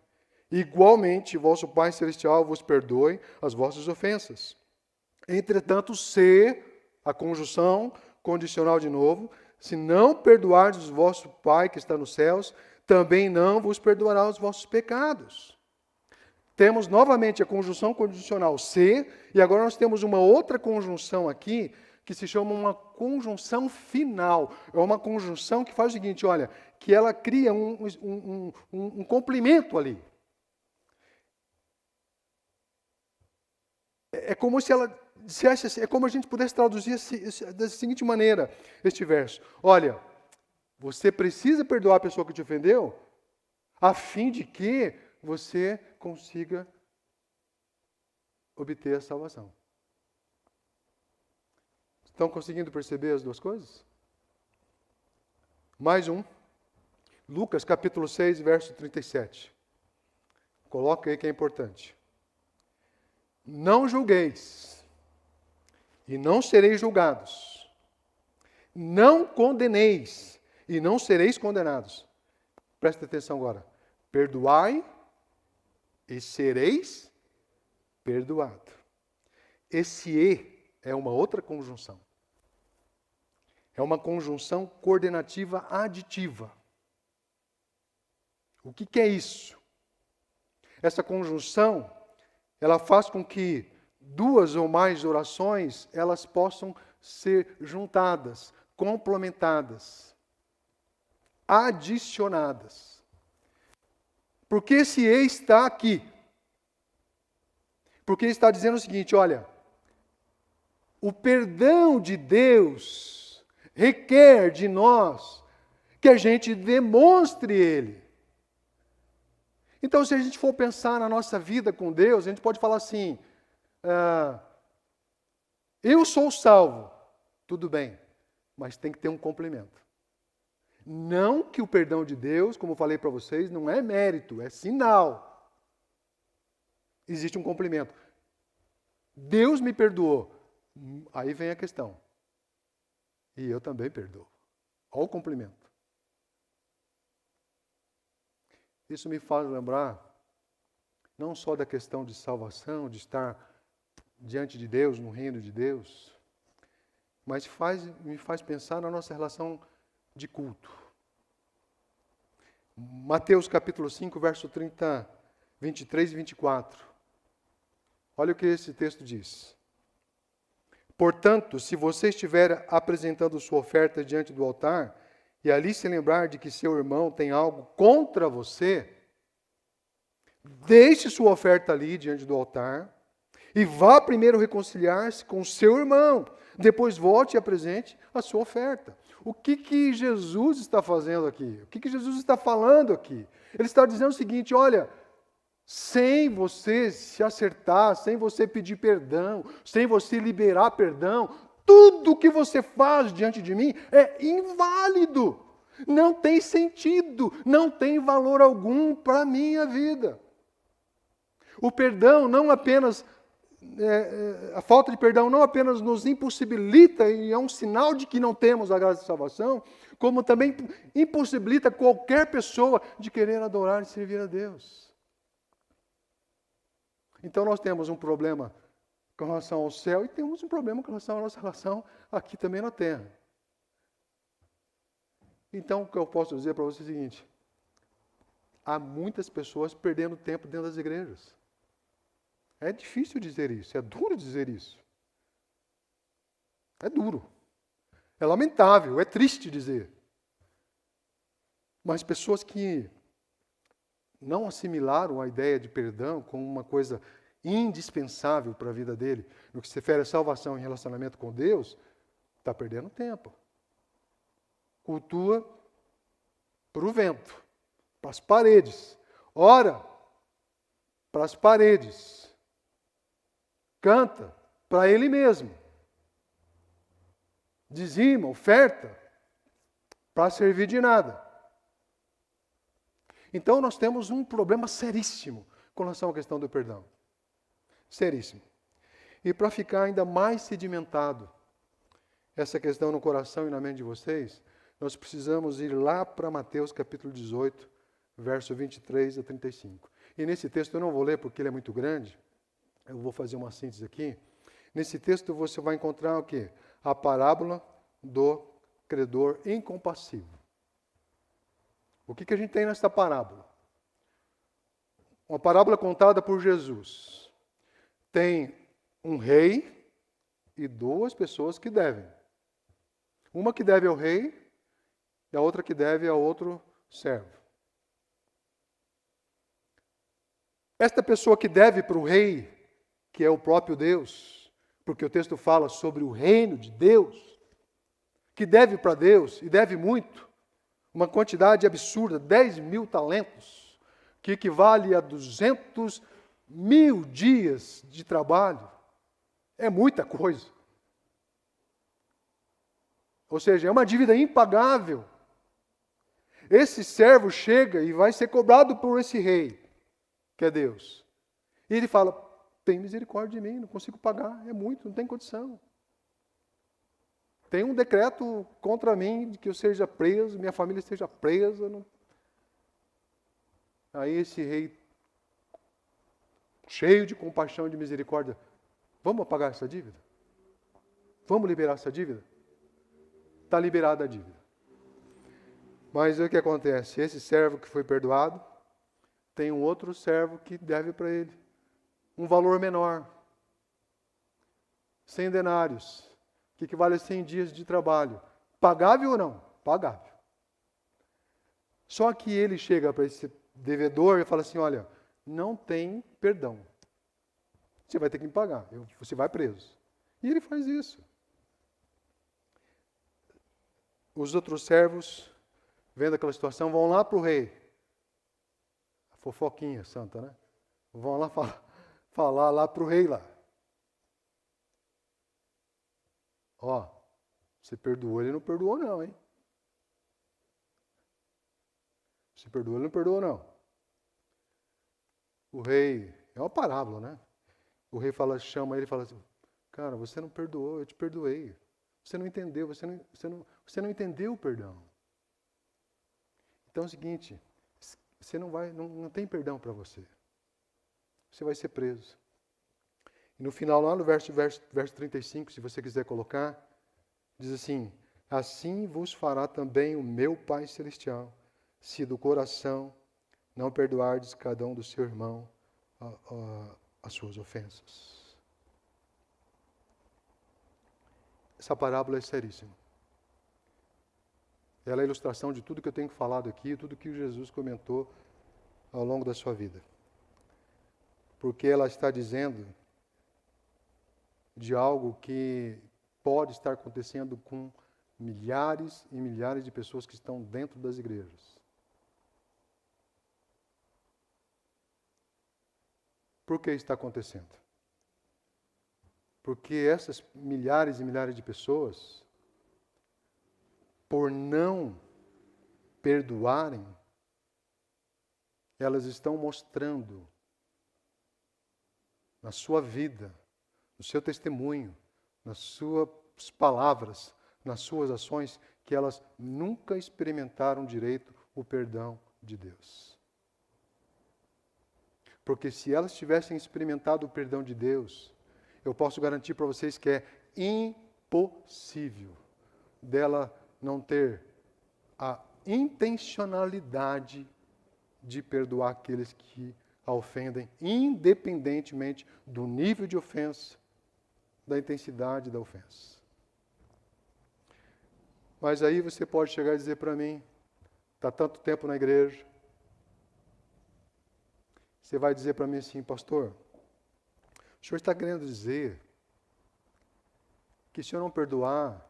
igualmente vosso Pai Celestial vos perdoe as vossas ofensas. Entretanto, se, a conjunção condicional de novo, se não perdoardes o vosso Pai que está nos céus, também não vos perdoará os vossos pecados. Temos novamente a conjunção condicional se, e agora nós temos uma outra conjunção aqui, que se chama uma conjunção final. É uma conjunção que faz o seguinte, olha, que ela cria um complemento ali. É como se ela dissesse assim, é como a gente pudesse traduzir da seguinte maneira, este verso. Olha, você precisa perdoar a pessoa que te ofendeu, a fim de que você consiga obter a salvação. Estão conseguindo perceber as duas coisas? Mais um. Lucas capítulo 6, verso 37. Coloca aí que é importante. Não julgueis, e não sereis julgados. Não condeneis, e não sereis condenados. Presta atenção agora. Perdoai, e sereis perdoado. Esse e é uma outra conjunção. É uma conjunção coordenativa aditiva. O que é isso? Essa conjunção, ela faz com que 2 ou mais orações, elas possam ser juntadas, complementadas, adicionadas. Porque esse e está aqui. Porque ele está dizendo o seguinte, olha, o perdão de Deus requer de nós que a gente demonstre ele. Então, se a gente for pensar na nossa vida com Deus, a gente pode falar assim, eu sou salvo, tudo bem, mas tem que ter um complemento. Não que o perdão de Deus, como eu falei para vocês, não é mérito, é sinal. Existe um complemento. Deus me perdoou. Aí vem a questão. E eu também perdoo. Olha o complemento. Isso me faz lembrar, não só da questão de salvação, de estar diante de Deus, no reino de Deus, mas me faz pensar na nossa relação de culto. Mateus capítulo 5, verso 23 e 24. Olha o que esse texto diz. Portanto, se você estiver apresentando sua oferta diante do altar, e ali se lembrar de que seu irmão tem algo contra você, deixe sua oferta ali diante do altar, e vá primeiro reconciliar-se com seu irmão, depois volte e apresente a sua oferta. O que Jesus está fazendo aqui? O que Jesus está falando aqui? Ele está dizendo o seguinte, olha, sem você se acertar, sem você pedir perdão, sem você liberar perdão, tudo que você faz diante de mim é inválido. Não tem sentido, não tem valor algum para a minha vida. O perdão não apenas, a falta de perdão não apenas nos impossibilita, e é um sinal de que não temos a graça de salvação, como também impossibilita qualquer pessoa de querer adorar e servir a Deus. Então nós temos um problema com relação ao céu e temos um problema com relação à nossa relação aqui também na terra. Então o que eu posso dizer para você é o seguinte: há muitas pessoas perdendo tempo dentro das igrejas. É difícil dizer isso, é duro dizer isso. É duro. É lamentável, é triste dizer. Mas pessoas que não assimilaram a ideia de perdão como uma coisa indispensável para a vida dele, no que se refere à salvação e relacionamento com Deus, está perdendo tempo. Cultua para o vento, para as paredes. Ora para as paredes. Canta para ele mesmo. Dizima, oferta, para servir de nada. Então nós temos um problema seríssimo com relação à questão do perdão. Seríssimo. E para ficar ainda mais sedimentado essa questão no coração e na mente de vocês, nós precisamos ir lá para Mateus capítulo 18, verso 23 a 35. E nesse texto eu não vou ler porque ele é muito grande, eu vou fazer uma síntese aqui. Nesse texto você vai encontrar o quê? A parábola do credor incompassivo. O que a gente tem nessa parábola? Uma parábola contada por Jesus. Tem um rei e duas pessoas que devem. Uma que deve ao rei e a outra que deve a outro servo. Esta pessoa que deve para o rei, que é o próprio Deus, porque o texto fala sobre o reino de Deus, que deve para Deus e deve muito, uma quantidade absurda, 10.000 talentos, que equivale a 200.000 dias de trabalho. É muita coisa. Ou seja, é uma dívida impagável. Esse servo chega e vai ser cobrado por esse rei, que é Deus. E ele fala: tem misericórdia de mim, não consigo pagar, é muito, não tem condição. Tem um decreto contra mim de que eu seja preso, minha família esteja presa. Não... Aí esse rei, cheio de compaixão e de misericórdia: vamos pagar essa dívida? Vamos liberar essa dívida? Está liberada a dívida. Mas o que acontece? Esse servo que foi perdoado, tem um outro servo que deve para ele um valor menor. 100 denários, que equivale a 100 dias de trabalho. Pagável ou não? Pagável. Só que ele chega para esse devedor e fala assim: olha, não tem perdão. Você vai ter que me pagar, você vai preso. E ele faz isso. Os outros servos, vendo aquela situação, vão lá para o rei. A fofoquinha santa, né? Vão lá falar lá para o rei lá. Ó, você perdoou, ele não perdoou não, hein? Você perdoou, ele não perdoou não. O rei, é uma parábola, né? O rei chama ele e fala assim: cara, você não perdoou, eu te perdoei. Você não entendeu, você não entendeu o perdão. Então é o seguinte, você não tem perdão para você. Você vai ser preso. E no final, lá no verso 35, se você quiser colocar, diz assim: assim vos fará também o meu Pai Celestial, se do coração não perdoardes cada um do seu irmão as suas ofensas. Essa parábola é seríssima. Ela é a ilustração de tudo que eu tenho falado aqui, tudo que Jesus comentou ao longo da sua vida. Porque ela está dizendo de algo que pode estar acontecendo com milhares e milhares de pessoas que estão dentro das igrejas. Por que está acontecendo? Porque essas milhares e milhares de pessoas, por não perdoarem, elas estão mostrando na sua vida, no seu testemunho, nas suas palavras, nas suas ações, que elas nunca experimentaram direito o perdão de Deus. Porque se elas tivessem experimentado o perdão de Deus, eu posso garantir para vocês que é impossível dela não ter a intencionalidade de perdoar aqueles que a ofendem, independentemente do nível de ofensa, da intensidade da ofensa. Mas aí você pode chegar e dizer para mim, está tanto tempo na igreja, você vai dizer para mim assim, pastor, o senhor está querendo dizer que se eu não perdoar,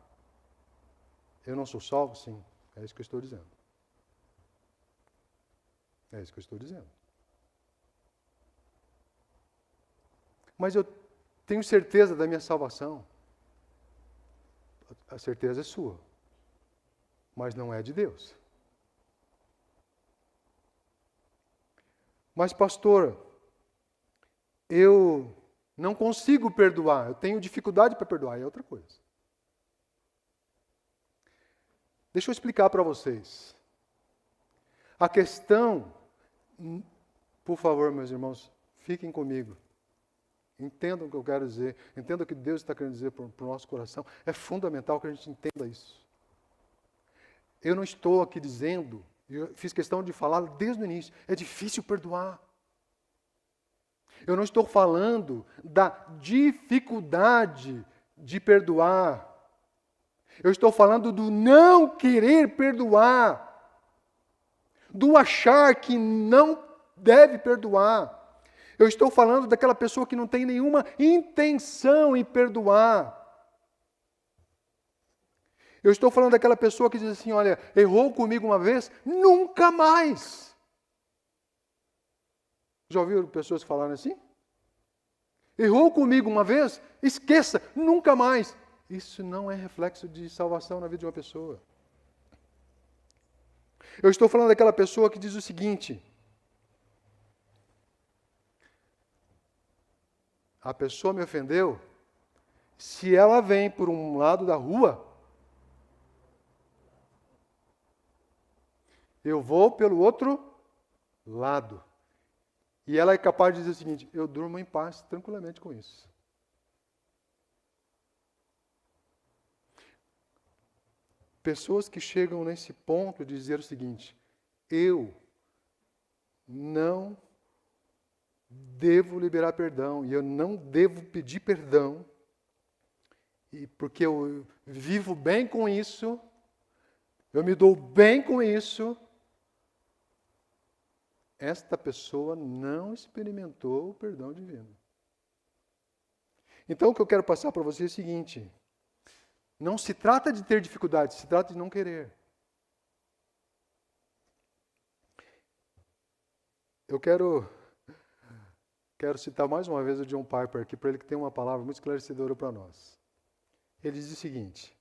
eu não sou salvo? Sim, é isso que eu estou dizendo. É isso que eu estou dizendo. Mas eu tenho certeza da minha salvação. A certeza é sua, mas não é de Deus. Mas, pastor, eu não consigo perdoar, eu tenho dificuldade para perdoar, é outra coisa. Deixa eu explicar para vocês. A questão, por favor, meus irmãos, fiquem comigo. Entendam o que eu quero dizer, entendam o que Deus está querendo dizer para o nosso coração. É fundamental que a gente entenda isso. Eu não estou aqui dizendo, eu fiz questão de falar desde o início, é difícil perdoar. Eu não estou falando da dificuldade de perdoar. Eu estou falando do não querer perdoar, do achar que não deve perdoar. Eu estou falando daquela pessoa que não tem nenhuma intenção em perdoar. Eu estou falando daquela pessoa que diz assim, olha, errou comigo uma vez, nunca mais. Já ouviram pessoas falarem assim? Errou comigo uma vez, esqueça, nunca mais. Isso não é reflexo de salvação na vida de uma pessoa. Eu estou falando daquela pessoa que diz o seguinte, a pessoa me ofendeu, se ela vem por um lado da rua, eu vou pelo outro lado. E ela é capaz de dizer o seguinte, eu durmo em paz, tranquilamente com isso. Pessoas que chegam nesse ponto de dizer o seguinte, eu não devo liberar perdão, e eu não devo pedir perdão, e porque eu vivo bem com isso, eu me dou bem com isso. Esta pessoa não experimentou o perdão divino. Então, o que eu quero passar para você é o seguinte, não se trata de ter dificuldade, se trata de não querer. Eu quero citar mais uma vez o John Piper aqui, para ele que tem uma palavra muito esclarecedora para nós. Ele diz o seguinte,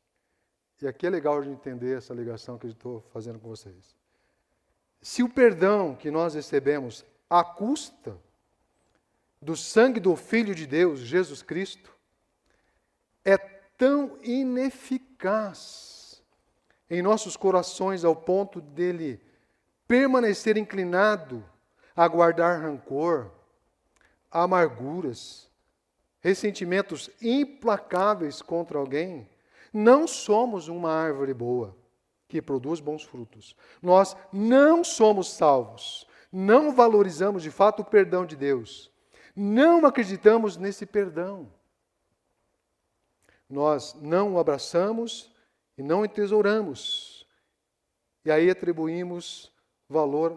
e aqui é legal de entender essa ligação que eu estou fazendo com vocês. Se o perdão que nós recebemos à custa do sangue do Filho de Deus, Jesus Cristo, é tão ineficaz em nossos corações ao ponto dele permanecer inclinado a guardar rancor, amarguras, ressentimentos implacáveis contra alguém, não somos uma árvore boa que produz bons frutos. Nós não somos salvos, não valorizamos de fato o perdão de Deus, não acreditamos nesse perdão. Nós não o abraçamos e não entesouramos. E aí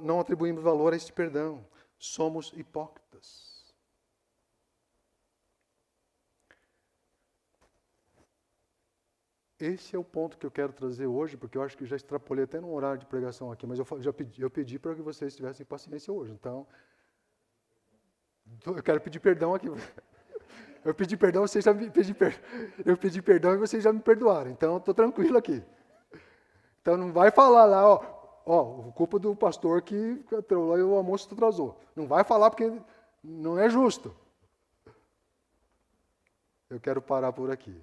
não atribuímos valor a esse perdão. Somos hipócritas. Esse é o ponto que eu quero trazer hoje, porque eu acho que já extrapolei até no horário de pregação aqui, mas eu pedi para que vocês tivessem paciência hoje. Então, eu quero pedir perdão aqui. Eu pedi perdão, vocês já me eu pedi perdão e vocês já me perdoaram. Então, estou tranquilo aqui. Então, não vai falar lá, ó, culpa do pastor que o almoço atrasou. Não vai falar porque não é justo. Eu quero parar por aqui.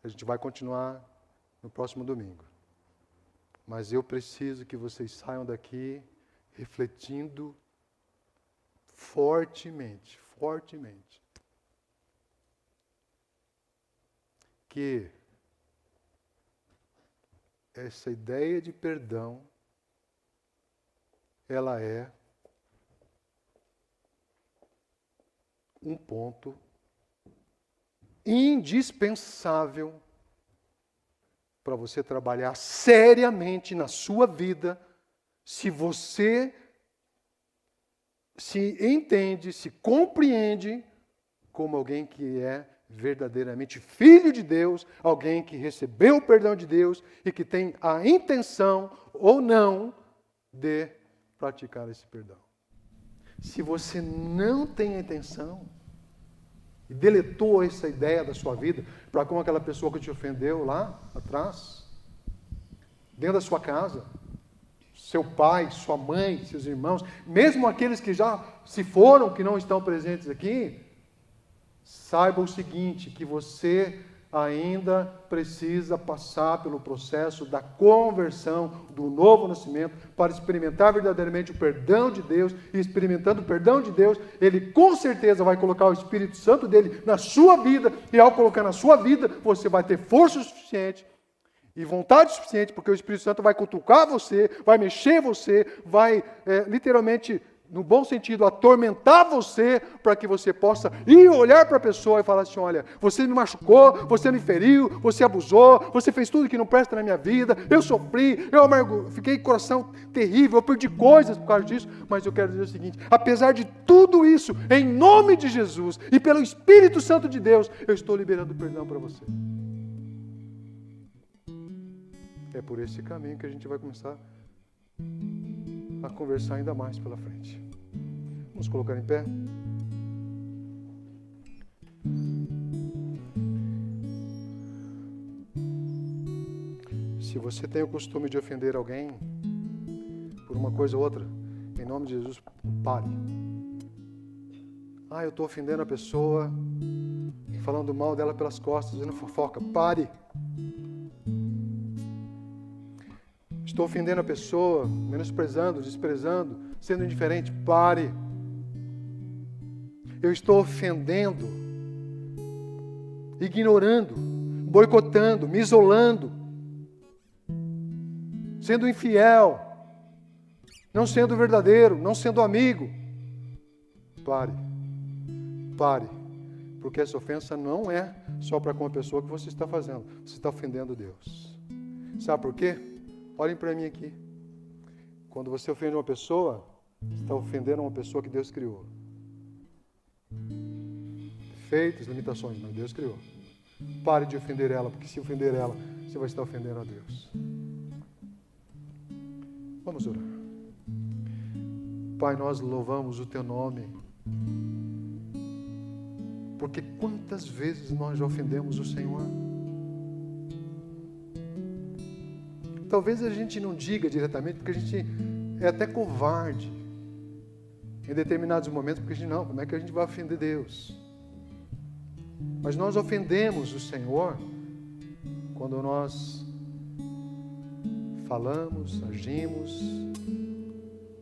A gente vai continuar no próximo domingo. Mas eu preciso que vocês saiam daqui refletindo fortemente, que essa ideia de perdão, ela é um ponto indispensável para você trabalhar seriamente na sua vida, se você se entende, se compreende como alguém que é verdadeiramente filho de Deus, alguém que recebeu o perdão de Deus e que tem a intenção ou não de praticar esse perdão. Se você não tem a intenção e deletou essa ideia da sua vida para com aquela pessoa que te ofendeu lá atrás, dentro da sua casa, seu pai, sua mãe, seus irmãos, mesmo aqueles que já se foram, que não estão presentes aqui, saiba o seguinte, que você ainda precisa passar pelo processo da conversão, do novo nascimento, para experimentar verdadeiramente o perdão de Deus, e experimentando o perdão de Deus, Ele com certeza vai colocar o Espírito Santo dele na sua vida, e ao colocar na sua vida, você vai ter força suficiente e vontade suficiente, porque o Espírito Santo vai cutucar você, vai mexer você, vai literalmente, no bom sentido, atormentar você, para que você possa ir olhar para a pessoa e falar assim, olha, você me machucou, você me feriu, você abusou, você fez tudo que não presta na minha vida, eu sofri, fiquei com coração terrível, eu perdi coisas por causa disso, mas eu quero dizer o seguinte, apesar de tudo isso, em nome de Jesus e pelo Espírito Santo de Deus, eu estou liberando perdão para você. É por esse caminho que a gente vai começar a conversar ainda mais pela frente. Vamos colocar em pé? Se você tem o costume de ofender alguém por uma coisa ou outra, em nome de Jesus, pare. Eu estou ofendendo a pessoa, falando mal dela pelas costas, dizendo fofoca. Pare. Estou ofendendo a pessoa, menosprezando, desprezando, sendo indiferente. Pare. Eu estou ofendendo, ignorando, boicotando, me isolando, sendo infiel, não sendo verdadeiro, não sendo amigo. Pare. Pare. Porque essa ofensa não é só para com a pessoa que você está fazendo. Você está ofendendo Deus. Sabe por quê? Olhem para mim aqui. Quando você ofende uma pessoa, você está ofendendo uma pessoa que Deus criou. Defeitos, limitações, mas Deus criou. Pare de ofender ela, porque se ofender ela, você vai estar ofendendo a Deus. Vamos orar. Pai, nós louvamos o Teu nome, porque quantas vezes nós já ofendemos o Senhor? Talvez a gente não diga diretamente, porque a gente é até covarde em determinados momentos, porque a gente não, como é que a gente vai ofender Deus? Mas nós ofendemos o Senhor quando nós falamos, agimos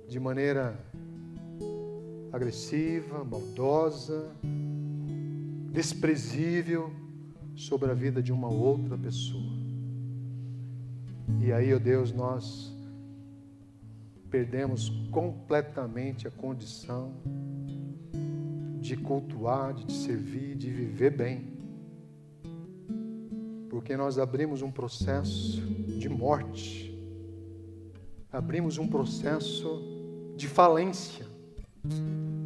de maneira agressiva, maldosa, desprezível sobre a vida de uma outra pessoa. E aí, ó Deus, nós perdemos completamente a condição de cultuar, de te servir, de viver bem. Porque nós abrimos um processo de morte, abrimos um processo de falência,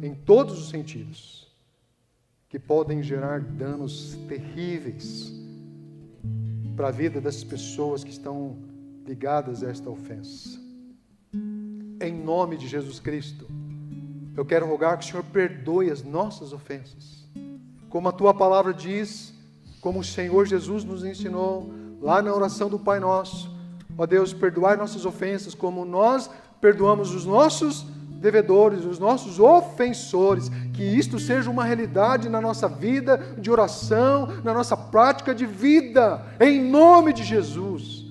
em todos os sentidos, que podem gerar danos terríveis para a vida das pessoas que estão ligadas a esta ofensa. Em nome de Jesus Cristo, eu quero rogar que o Senhor perdoe as nossas ofensas, como a Tua palavra diz, como o Senhor Jesus nos ensinou, lá na oração do Pai Nosso. Ó Deus, perdoai nossas ofensas, como nós perdoamos os nossos devedores, os nossos ofensores, que isto seja uma realidade na nossa vida de oração, na nossa prática de vida, em nome de Jesus,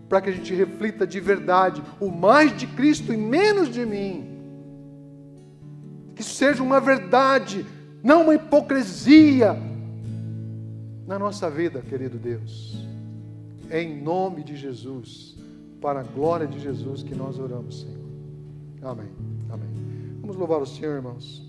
para que a gente reflita de verdade o mais de Cristo e menos de mim, Que isso seja uma verdade, não uma hipocrisia na nossa vida, querido Deus. Em nome de Jesus, para a glória de Jesus que nós oramos, Senhor. Amém. Amém. Vamos louvar o Senhor, irmãos.